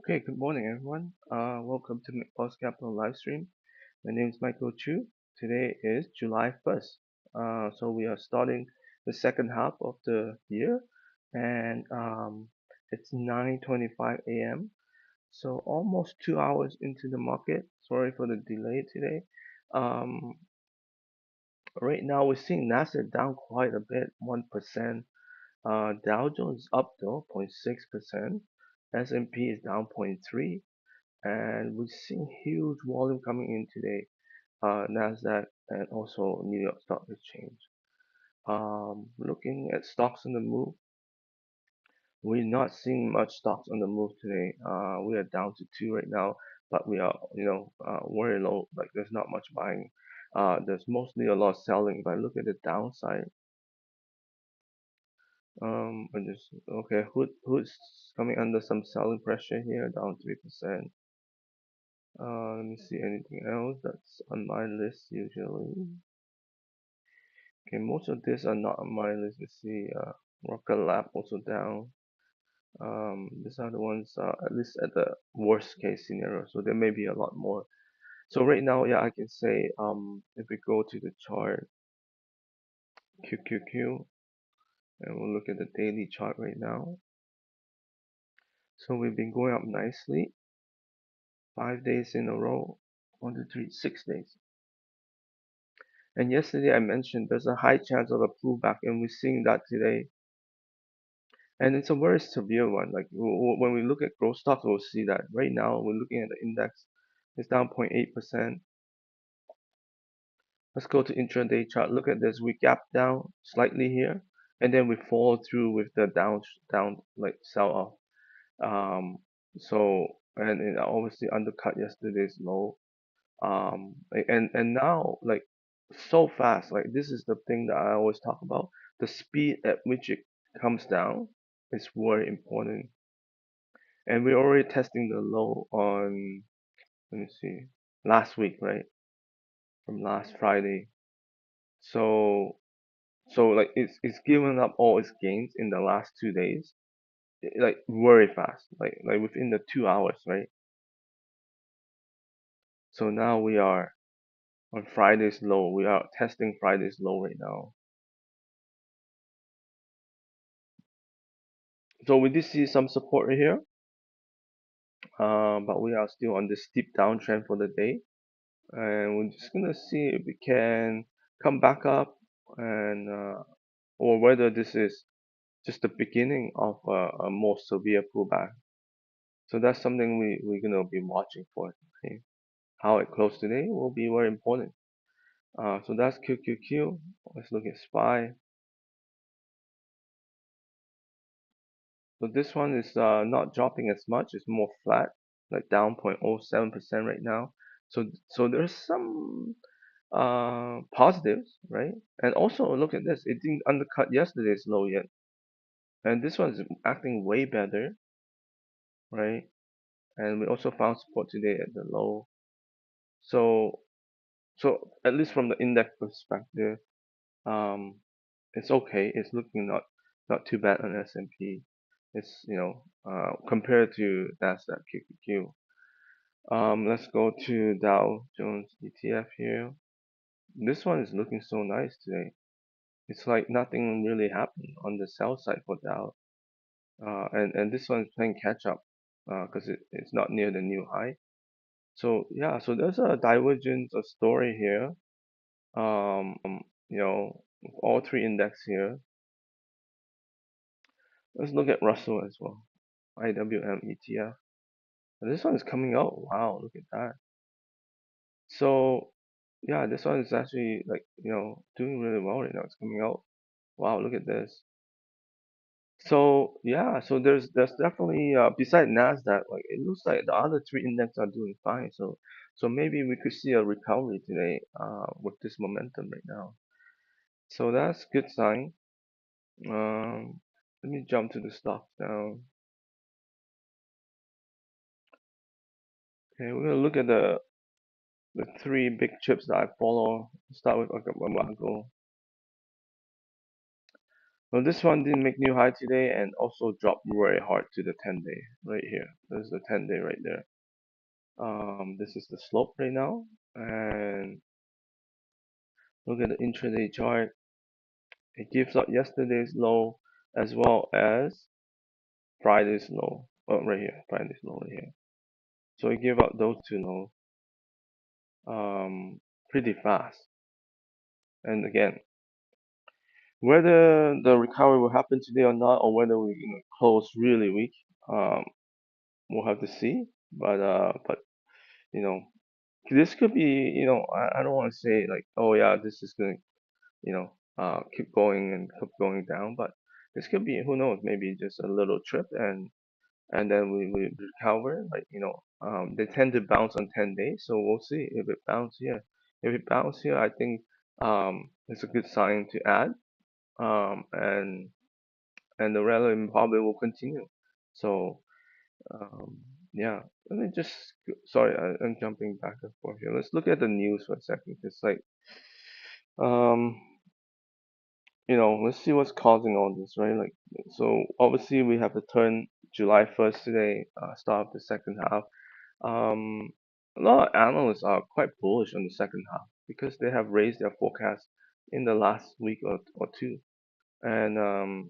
Okay, good morning, everyone. Welcome to McBoss Capital live stream. My name is Michael Chu. Today is July 1st. So we are starting the second half of the year, and it's 9:25 a.m. So almost 2 hours into the market. Sorry for the delay today. Um, right now we're seeing Nasdaq down quite a bit, 1%. Dow Jones up though, 0.6%. S&P is down 0.3, and we're seeing huge volume coming in today, Nasdaq and also New York Stock Exchange. Looking at stocks on the move, we're not seeing much stocks on the move today. We are down to two right now, but we are, very low. Like there's not much buying. There's mostly a lot of selling. If I look at the downside, I just okay, Hood's coming under some selling pressure here, down 3%. Let me see anything else that's on my list usually. Okay, most of these are not on my list. Let's see, Rocket Lab also down. These are the ones, at least at the worst case scenario. So there may be a lot more. So right now, yeah, I can say, if we go to the chart, QQQ, and we'll look at the daily chart right now. So we've been going up nicely, 5 days in a row, 1, 2, 3, 6 days. And yesterday I mentioned there's a high chance of a pullback, and we're seeing that today. And it's a very severe one. Like when we look at growth stocks, we'll see that right now we're looking at the index, it's down 0.8%. Let's go to intraday chart. Look at this. We gap down slightly here, and then we follow through with the down like sell off. So and it obviously undercut yesterday's low. And now like so fast. Like this is the thing that I always talk about. The speed at which it comes down is very important. And we're already testing the low on, let me see, last week, right? From last Friday. So, so like it's given up all its gains in the last 2 days, like very fast, like within the 2 hours, right? So now we are on Friday's low. We are testing Friday's low right now. So we did see some support right here, but we are still on this steep downtrend for the day. And we're just gonna see if we can come back up and or whether this is just the beginning of a more severe pullback. So that's something we're gonna be watching for. Okay? How it closed today will be very important. So that's QQQ. Let's look at SPY. So this one is not dropping as much. It's more flat, like down 0.07% right now. So there's some positives, right? And also look at this. It didn't undercut yesterday's low yet, and this one's acting way better, right? And we also found support today at the low. So so at least from the index perspective, um, it's okay. It's looking not too bad on S&P. It's compared to Nasdaq QQQ. Let's go to Dow Jones ETF here. This one is looking so nice today. It's like nothing really happened on the sell side for Dow. And this one is playing catch up because it's not near the new high. So yeah, so there's a divergence of story here. Um, all three index here. Let's look at Russell as well. IWM ETF. And this one is coming out. Wow, look at that. So yeah, this one is actually like doing really well right now. It's coming out. Wow, look at this. So yeah, so there's definitely beside Nasdaq, like it looks like the other three index are doing fine. So maybe we could see a recovery today with this momentum right now. So that's good sign. Let me jump to the stocks now. Okay, we're gonna look at the three big chips that I follow. Start with AVGO. Well, this one didn't make new high today and also dropped very hard to the 10-day right here. There's the 10-day right there. This is the slope right now, and look at the intraday chart. It gives up yesterday's low as well as Friday's low. Oh, right here, Friday's low right here. So it gave up those two lows pretty fast. And again, whether the recovery will happen today or not, or whether we close really weak, um, we'll have to see. But you know, this could be, I don't want to say like, oh yeah, this is going to, keep going and keep going down, but this could be, who knows, maybe just a little trip, and then we recover. Like, they tend to bounce on 10 days, so we'll see if it bounce here. If it bounce here, I think it's a good sign to add, and the rally probably will continue. So um, yeah, let me just sorry, I'm jumping back and forth here. Let's look at the news for a second. It's like um, let's see what's causing all this, right? Like, so obviously we have the turn July 1st today, start of the second half. Um, a lot of analysts are quite bullish on the second half because they have raised their forecast in the last week or two. And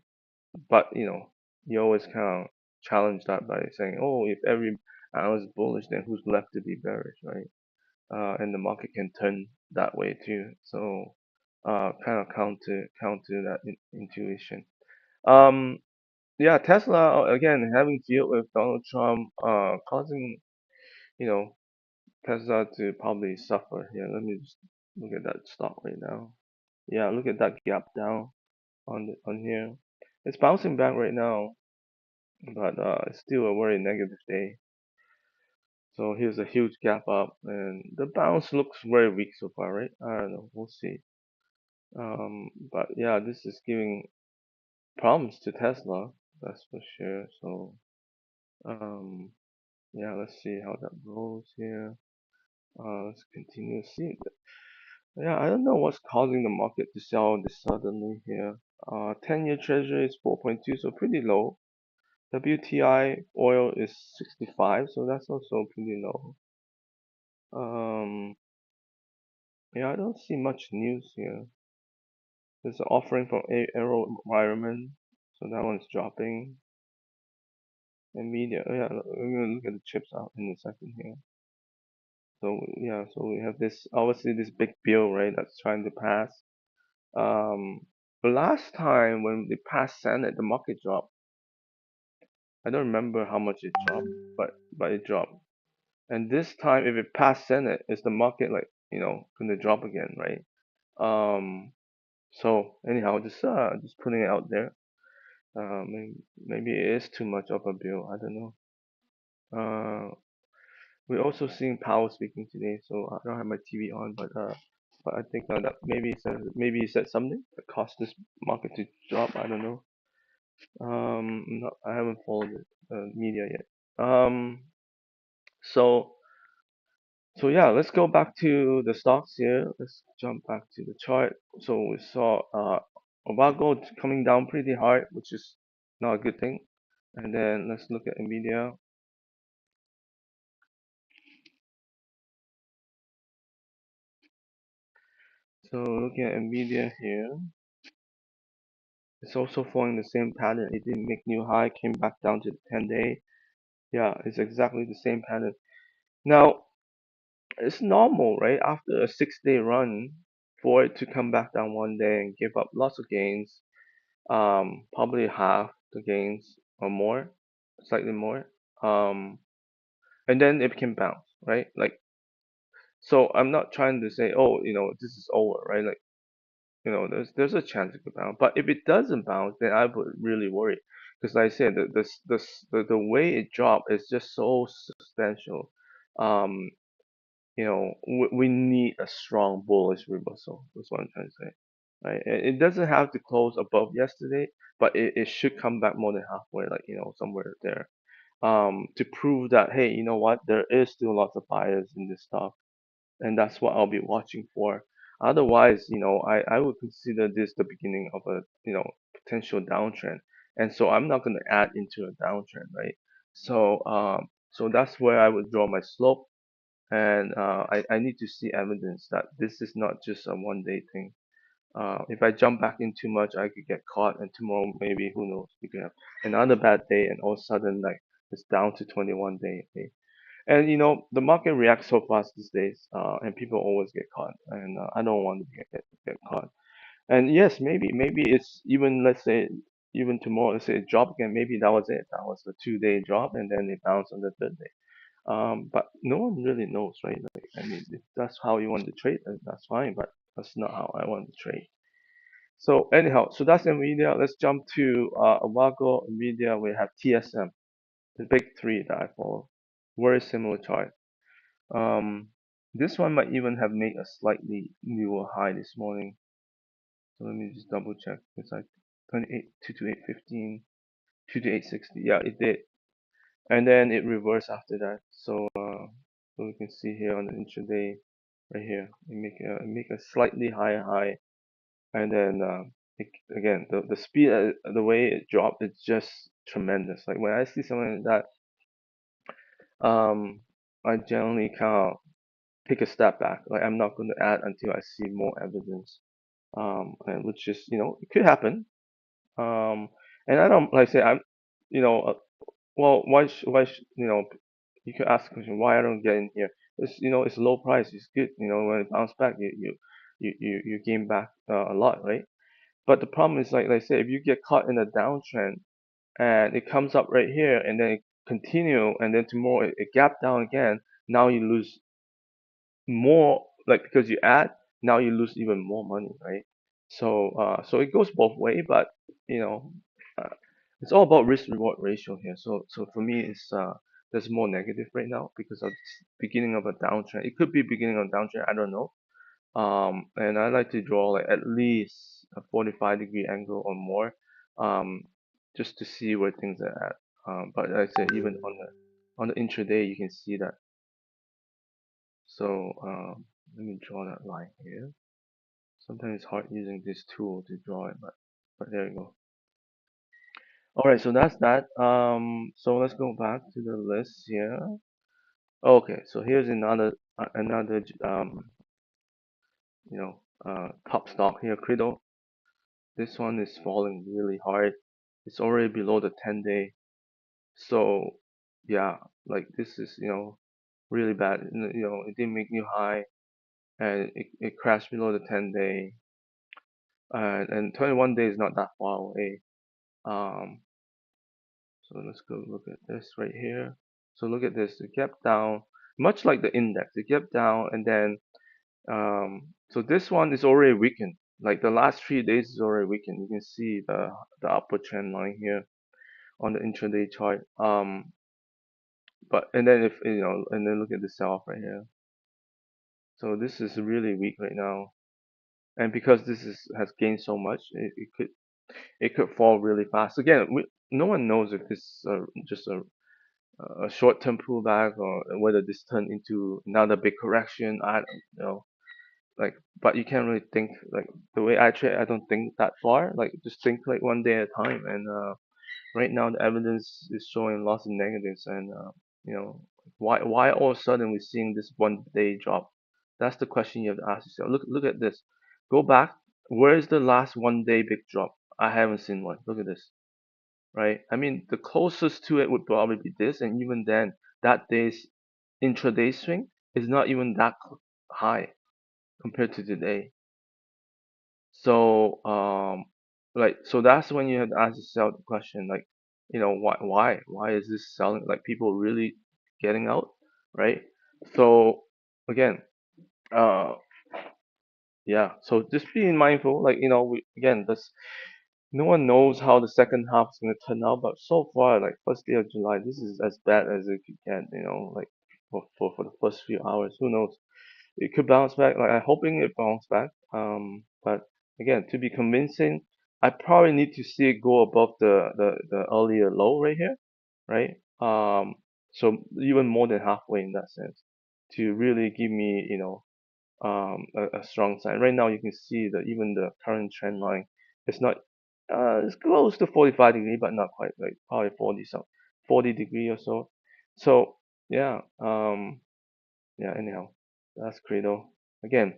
but you always kind of challenge that by saying, oh, if every analyst is bullish, then who's left to be bearish, right? And the market can turn that way too. So kind of counter that intuition. Um, yeah, Tesla again having deal with Donald Trump, causing you know Tesla to probably suffer here. Let me just look at that stock right now. Yeah, look at that gap down on here. It's bouncing back right now, but it's still a very negative day. So here's a huge gap up, and the bounce looks very weak so far, right? I don't know. We'll see. But yeah, this is giving problems to Tesla, that's for sure. So um, yeah, let's see how that goes here. Let's continue to see. Yeah, I don't know what's causing the market to sell this suddenly here. 10-year treasury is 4.2, so pretty low. WTI oil is 65, so that's also pretty low. Um, yeah, I don't see much news here. There's an offering from Aero Environment, so that one's dropping. NVDA, oh yeah, we're gonna look at the chips out in a second here. So yeah, so we have this obviously this big bill, right, that's trying to pass. But last time when they passed Senate, the market dropped. I don't remember how much it dropped, but it dropped. And this time, if it passed Senate, is the market like gonna drop again, right? Um, so anyhow, just putting it out there. Maybe it is too much of a bill. I don't know. We're also seeing Powell speaking today, so I don't have my TV on, but I think that maybe he said something that caused this market to drop. I don't know. No, I haven't followed the media yet. So yeah, let's go back to the stocks here. Let's jump back to the chart. So we saw AVGO coming down pretty hard, which is not a good thing. And then let's look at NVIDIA. So looking at NVIDIA here, it's also following the same pattern. It didn't make new high, came back down to the 10-day. Yeah, it's exactly the same pattern. Now, it's normal, right? After a 6-day run, for it to come back down one day and give up lots of gains, probably half the gains or more, slightly more. Um, and then it can bounce, right? Like, so I'm not trying to say, oh, this is over, right? Like, there's a chance it could bounce. But if it doesn't bounce, then I would really worry, because like I said, the way it dropped is just so substantial. Um, we need a strong bullish reversal. That's what I'm trying to say. Right? It doesn't have to close above yesterday, but it should come back more than halfway, like somewhere there. To prove that, hey, you know what, there is still lots of buyers in this stock, and that's what I'll be watching for. Otherwise, I would consider this the beginning of a potential downtrend, and so I'm not going to add into a downtrend, right? So that's where I would draw my slope, and I need to see evidence that this is not just a one-day thing. If I jump back in too much, I could get caught, and tomorrow maybe, who knows, we could have another bad day, and all of a sudden, like, it's down to 21 day. Okay? And the market reacts so fast these days, and people always get caught, and I don't want to get caught. And yes, maybe it's even, let's say, even tomorrow, let's say it dropped again, maybe that was it. That was the 2 day drop, and then it bounced on the third day. But no one really knows, right? Like, I mean, if that's how you want to trade, then that's fine, but that's not how I want to trade. So anyhow, so that's NVIDIA. Let's jump to AVGO, NVIDIA. We have TSM, the big three that I follow. Very similar chart. Um, this one might even have made a slightly newer high this morning. So let me just double check. It's like 28, 2 to 815, 2 to 860. Yeah, it did. And then it reversed after that. So we can see here on the intraday, right here, it make a slightly higher high, and then again, the speed, the way it dropped, it's just tremendous. Like when I see something like that, I generally kind of take a step back. Like I'm not going to add until I see more evidence. And which is, it could happen. Um, and I don't, like I say, I'm, you know, uh, well, you could ask the question why I don't get in here. It's low price, it's good. When it bounce back, you gain back a lot, right? But the problem is, like I say, if you get caught in a downtrend and it comes up right here and then it continue, and then tomorrow it gap down again, now you lose more, like, because you add, now you lose even more money, right? So it goes both way, but you know uh, it's all about risk reward ratio here. So for me, it's there's more negative right now because of this beginning of a downtrend. It could be beginning of a downtrend, I don't know. And I like to draw like at least a 45-degree angle or more, um just to see where things are at. But like I said, even on the intraday, you can see that. So let me draw that line here. Sometimes it's hard using this tool to draw it, but there you go. All right, so that's that. So let's go back to the list here. Okay, so here's another top stock here, CRDO. This one is falling really hard. It's already below the 10-day. So yeah, like this is really bad. It didn't make new high, and it crashed below the 10-day. And 21 days is not that far away. Um, so let's go look at this right here. So look at this. It kept down, much like the index. It kept down, and then so this one is already weakened. Like the last 3 days is already weakened. You can see the upward trend line here on the intraday chart. But and then if and then look at the sell-off right here. So this is really weak right now, and because this has gained so much, it could fall really fast. Again, no one knows if this is just a short-term pullback or whether this turned into another big correction. I don't know. Like, but you can't really think like the way I trade. I don't think that far. Like, just think like one day at a time. And right now, the evidence is showing lots of negatives. And you know, why all of a sudden we're seeing this one day drop? That's the question you have to ask yourself. Look at this. Go back. Where is the last one day big drop? I haven't seen one. Look at this, right? I mean, the closest to it would probably be this, and even then, that day's intraday swing is not even that high compared to today. So that's when you have to ask yourself the question, like, why is this selling? Like, people really getting out, right? So again, uh, yeah. So just being mindful, like, again, this no one knows how the second half is gonna turn out, but so far, like first day of July, this is as bad as it could get, like for the first few hours. Who knows? It could bounce back. Like I'm hoping it bounce back. But again, to be convincing, I probably need to see it go above the earlier low right here, right? So even more than halfway in that sense, to really give me, a strong sign. Right now, you can see that even the current trend line, it's not It's close to 45 degree, but not quite, like probably 40 some 40 degree or so. So yeah, yeah. Anyhow, that's CRDO. Again,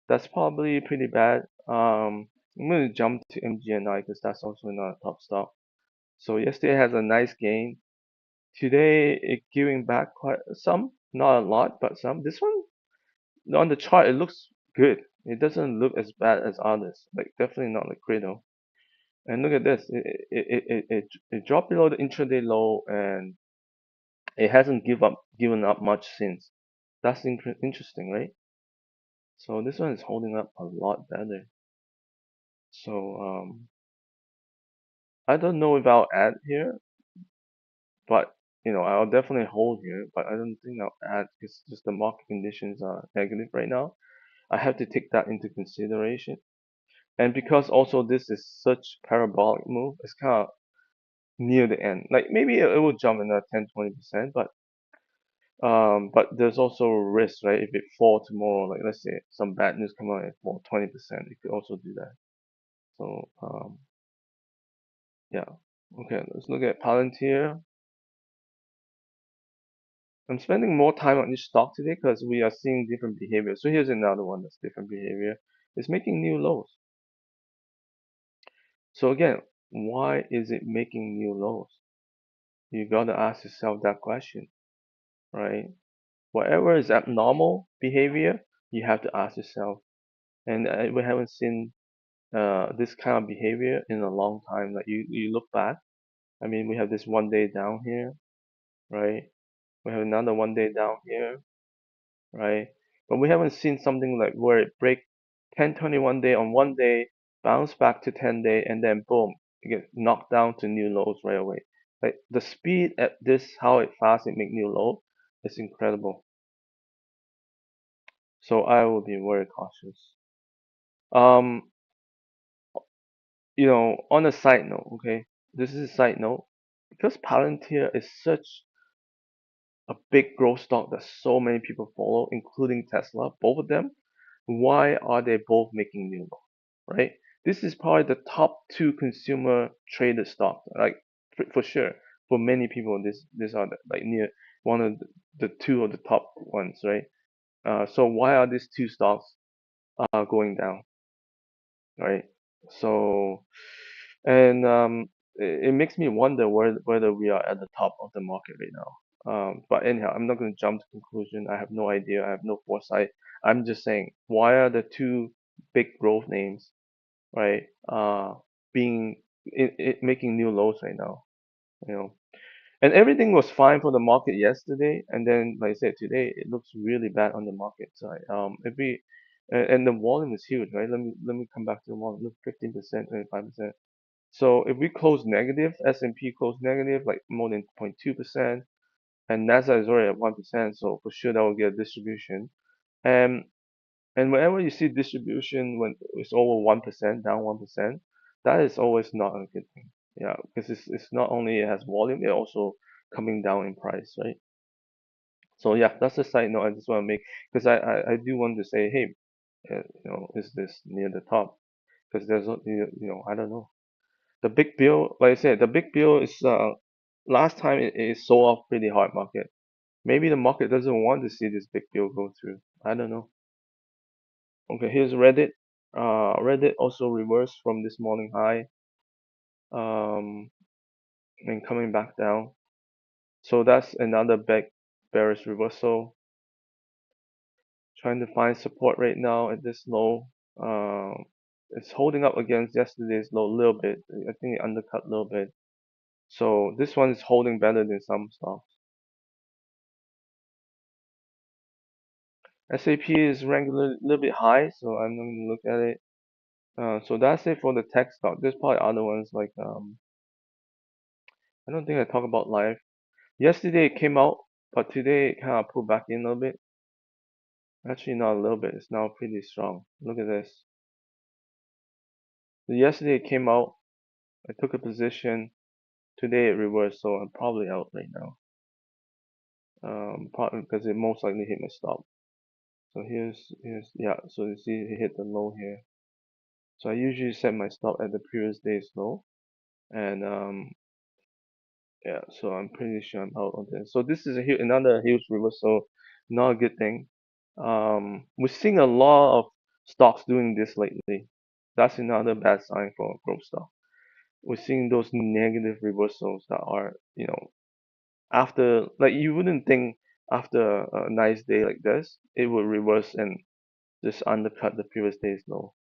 that's probably pretty bad. I'm gonna jump to MGNI because that's also not a top stock. So yesterday has a nice gain. Today it giving back quite some, not a lot, but some. This one on the chart it looks good. It doesn't look as bad as others. Like definitely not like CRDO. And look at this. It dropped below the intraday low and it hasn't given up much since. That's interesting, right? So this one is holding up a lot better. So I don't know if I'll add here, but I'll definitely hold here. But I don't think I'll add because just the market conditions are negative right now. I have to take that into consideration. And because also this is such parabolic move, it's kind of near the end. Like maybe it will jump another 10-20%, but there's also a risk, right? If it fall tomorrow, like let's say some bad news come out and fall 20%, it could also do that. So yeah. Okay, let's look at Palantir. I'm spending more time on each stock today because we are seeing different behavior. So here's another one that's different behavior. It's making new lows. So again, why is it making new lows? You gotta ask yourself that question, right? Whatever is abnormal behavior, you have to ask yourself. And we haven't seen this kind of behavior in a long time. Like you look back, I mean, we have this one day down here, right? We have another one day down here, right? But we haven't seen something like where it break 10-21 day on one day, bounce back to 10-day, and then boom, it gets knocked down to new lows right away. Like the speed at this, how it fast it make new low, is incredible. So I will be very cautious. Um, on a side note, okay, this is a side note because Palantir is such a big growth stock that so many people follow, including Tesla, both of them. Why are they both making new low, right? This is probably the top two consumer traded stocks, like for sure. For many people, this are like near one of the two of the top ones, right? So why are these two stocks going down, right? So, and it makes me wonder whether we are at the top of the market right now. But anyhow, I'm not going to jump to conclusion. I have no idea. I have no foresight. I'm just saying, why are the two big growth names, right, being making new lows right now? You know, and everything was fine for the market yesterday, and then like I said, today it looks really bad on the market side. If we and the volume is huge, right? Let me come back to the volume. Look, 15%, 25%. So if we close negative, S&P close negative, like more than 0.2%, and Nasdaq is already at 1%, so for sure that will get a distribution. And and whenever you see distribution when it's over 1%, down 1%, that is always not a good thing. Yeah, because it's not only it has volume, it also coming down in price, right? So yeah, that's a side note I just want to make because I do want to say, hey, is this near the top? Because there's I don't know. The big bill, like I said, the big bill is last time it sold off pretty hard market. Maybe the market doesn't want to see this big bill go through. I don't know. Okay, here's Reddit. Reddit also reversed from this morning high, um, and coming back down. So that's another big bearish reversal. Trying to find support right now at this low. It's holding up against yesterday's low a little bit. I think it undercut a little bit. So this one is holding better than some stocks. SAP is ranked a little bit high, so I'm not going to look at it. So that's it for the tech stock. There's probably other ones like I don't think I talk about life. Yesterday it came out, but today it kind of pulled back in a little bit. Actually, not a little bit. It's now pretty strong. Look at this. So yesterday it came out. I took a position. Today it reversed, so I'm probably out right now. Probably because it most likely hit my stop. So here's yeah. So you see it hit the low here. So I usually set my stop at the previous day's low, and yeah, so I'm pretty sure I'm out on this. So this is another huge reversal, not a good thing. We're seeing a lot of stocks doing this lately. That's another bad sign for growth stock. We're seeing those negative reversals that are, after, like, you wouldn't think after a nice day like this, it would reverse and just undercut the previous day's low.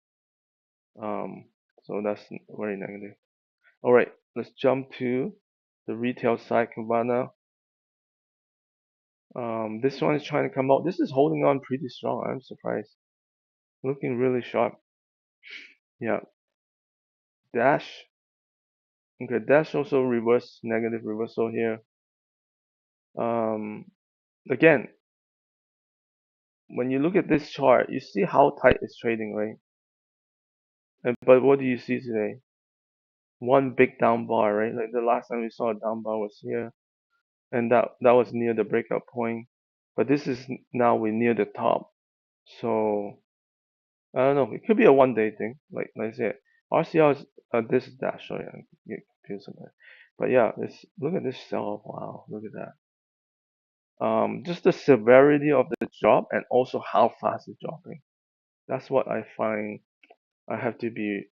Um, so that's very negative. All right, let's jump to the retail side, Kavana. This one is trying to come out. This is holding on pretty strong. I'm surprised. Looking really sharp. Yeah. Dash. Okay, Dash also reverse negative reversal here. Um, Again, when you look at this chart, you see how tight it's trading, right? But what do you see today? One big down bar, right? Like the last time we saw a down bar was here, and that was near the breakout point. But this is now we're near the top. So I don't know. It could be a one-day thing. Like I said, RCL is this is Dash. Sorry, I get confused sometimes. But yeah, look at this sell-off. Wow, look at that. Just the severity of the drop and also how fast it's dropping. That's what I find. I have to be,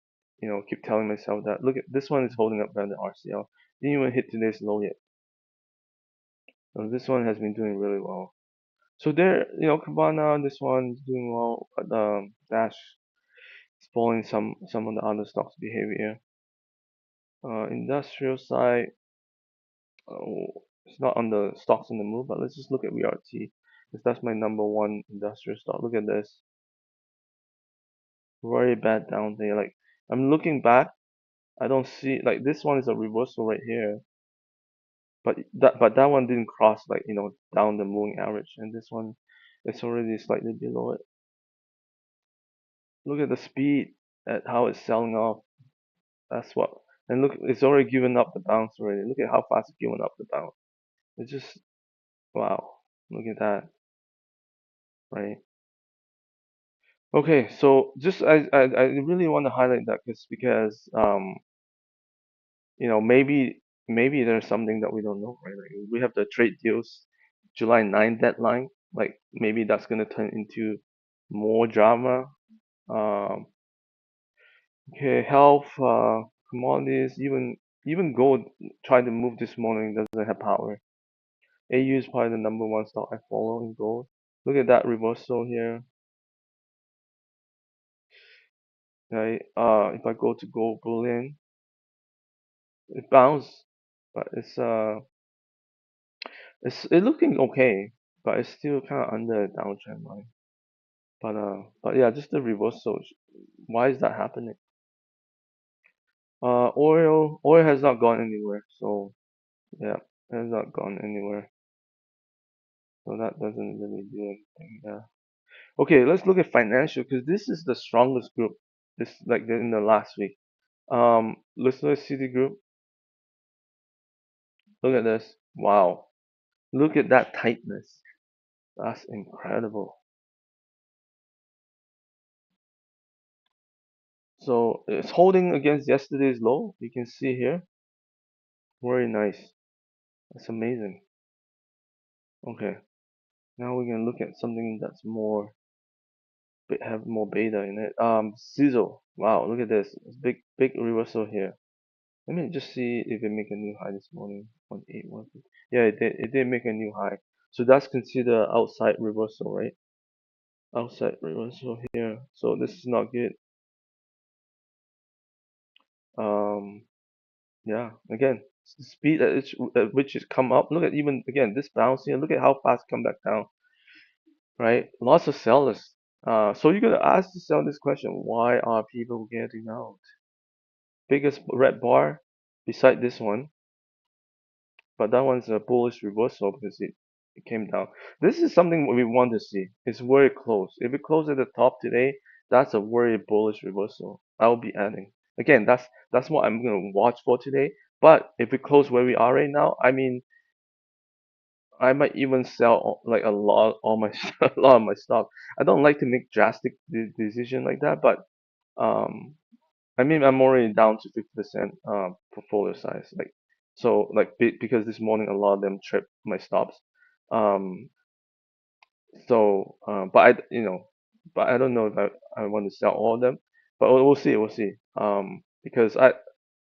keep telling myself that. Look at this one is holding up better than RCL. Didn't even hit today's low yet. So this one has been doing really well. So there, Cabana, this one's doing well, but Dash is following some of the other stocks' behavior. Industrial side, it's not on the stocks on the move, but let's just look at VRT, because that's my number one industrial stock. Look at this, very bad down there. Like, I'm looking back, I don't see, like, this one is a reversal right here, but that one didn't cross, like, down the moving average, and this one it's already slightly below it. Look at the speed at how it's selling off. That's what. And look, it's already given up the bounce already. Look at how fast it's given up the bounce. It's just wow. Look at that, right? Okay, so just I really want to highlight that because maybe there's something that we don't know, right? Like we have the trade deals July 9 deadline. Like maybe that's gonna turn into more drama. Um, okay, health, commodities, even gold tried to move this morning, doesn't have power. AU is probably the number one stock I follow in gold. Look at that reversal here, right? If I go to gold bullion, it bounced, but it's looking okay, but it's still kind of under a downtrend line. But yeah, just the reversal. Why is that happening? Oil has not gone anywhere, so yeah, it has not gone anywhere. So that doesn't really do anything. Yeah. Okay, let's look at financial because this is the strongest group. This like in the last week. Let's look at Citigroup. Look at this. Wow. Look at that tightness. That's incredible. So it's holding against yesterday's low. You can see here. Very nice. That's amazing. Okay. Now we can look at something that's have more beta in it. Sizzle. Wow, look at this. It's big reversal here. Let me just see if it make a new high this morning. 181. Yeah, it did make a new high. So that's considered outside reversal, right? Outside reversal here. So this is not good. Um, yeah. Again, the speed at which it's come up. Look at even again this bounce here. Look at how fast it come back down. Right? Lots of sellers. So you're gonna ask yourself this question: why are people getting out? Biggest red bar beside this one, but that one's a bullish reversal because it came down. This is something we want to see. It's very close. If it closes at the top today, that's a very bullish reversal. I'll be adding. Again, that's what I'm gonna watch for today. But if it closes where we are right now, I mean, I might even sell like a lot all my a lot of my stock. I don't like to make drastic decision like that, but um I mean, I'm already down to 50% portfolio size. Like, so like because this morning a lot of them tripped my stops. Um, but but I don't know if I want to sell all of them. But we'll see, we'll see. Because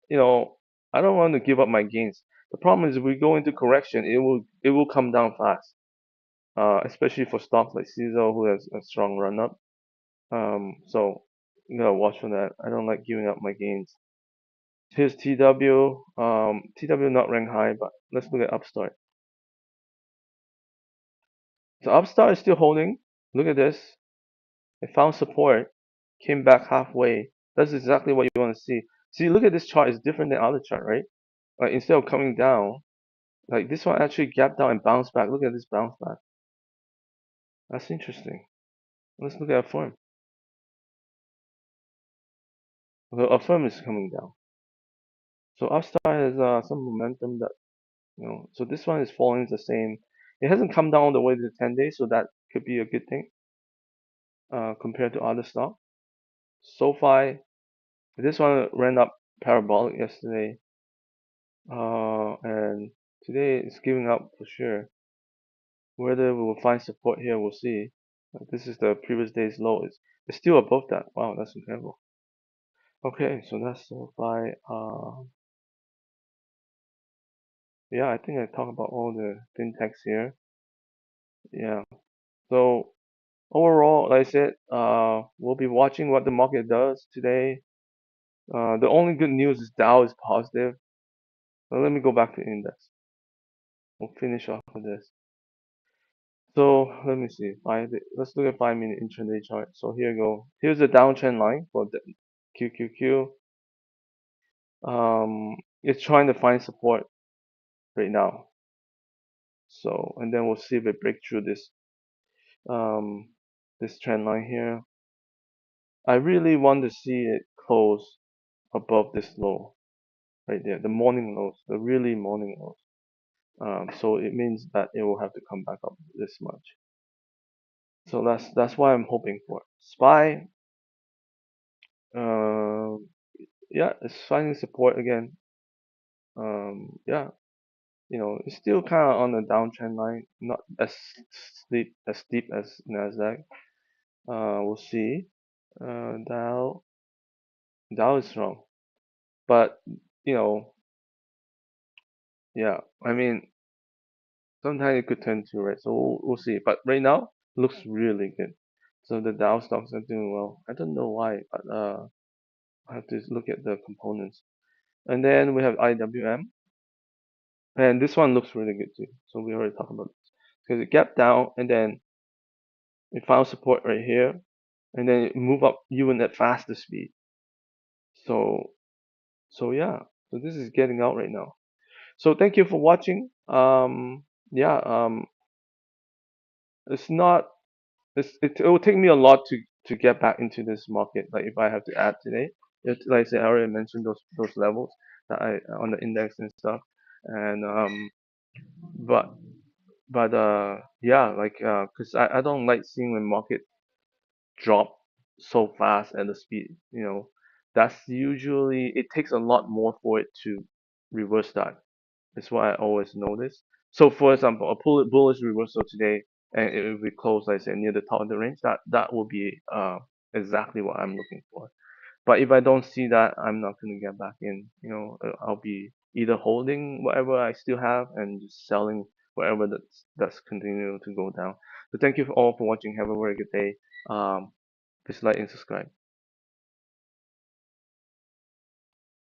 you know, I don't want to give up my gains. The problem is if we go into correction, it will come down fast. Especially for stocks like CISO who has a strong run up. So you gotta watch for that. I don't like giving up my gains. Here's TW. TW not ranked high, but let's look at Upstart. So Upstart is still holding. Look at this. It found support, came back halfway. That's exactly what you want to see. See, look at this chart. It's different than other chart, right? Like instead of coming down, like this one actually gapped down and bounced back. Look at this bounce back. That's interesting. Let's look at Affirm. The Affirm is coming down. So Upstart has some momentum that So this one is following the same. It hasn't come down all the way to the 10 days, so that could be a good thing compared to other stock. SoFi, this one ran up parabolic yesterday, and today it's giving up for sure. Whether we will find support here, we'll see. This is the previous day's low. It's still above that. Wow, that's incredible. Okay, so that's SoFi. Yeah, I think I talked about all the fintechs here. Yeah. So overall, like I said, we'll be watching what the market does today. The only good news is Dow is positive. So let me go back to index. We'll finish off with this. So let me see. Let's look at 5-minute intraday chart. So here you go. Here's the downtrend line for the QQQ. It's trying to find support right now. So and then we'll see if it breaks through this trend line here. I really want to see it close above this low right there, the morning lows, the really morning lows. So it means that it will have to come back up this much. So that's why I'm hoping for. SPY, yeah, it's finding support again. Yeah, it's still kind of on the downtrend line, not as steep as Nasdaq. We'll see. Dow is strong, but you know, yeah, I mean, sometimes it could turn to red, so we'll see. But right now, looks really good. So the Dow stocks are doing well. I don't know why, but I have to look at the components. And then we have IWM, and this one looks really good too. So we already talked about this because it gapped down and then it found support right here, and then it moved up even at faster speed. So yeah, so this is getting out right now. So thank you for watching. Yeah, it's not it will take me a lot to get back into this market. Like if I have to add today, like I said, I already mentioned those levels that I on the index and stuff, and but yeah, like because I don't like seeing the market drop so fast at the speed. That's usually it takes a lot more for it to reverse that. That's what I always notice. So for example, a bullish reversal today, and if we close, like I said, near the top of the range, that will be exactly what I'm looking for. But if I don't see that, I'm not gonna get back in. I'll be either holding whatever I still have and just selling whatever that's continuing to go down. So thank you all for watching. Have a very good day. Please like and subscribe.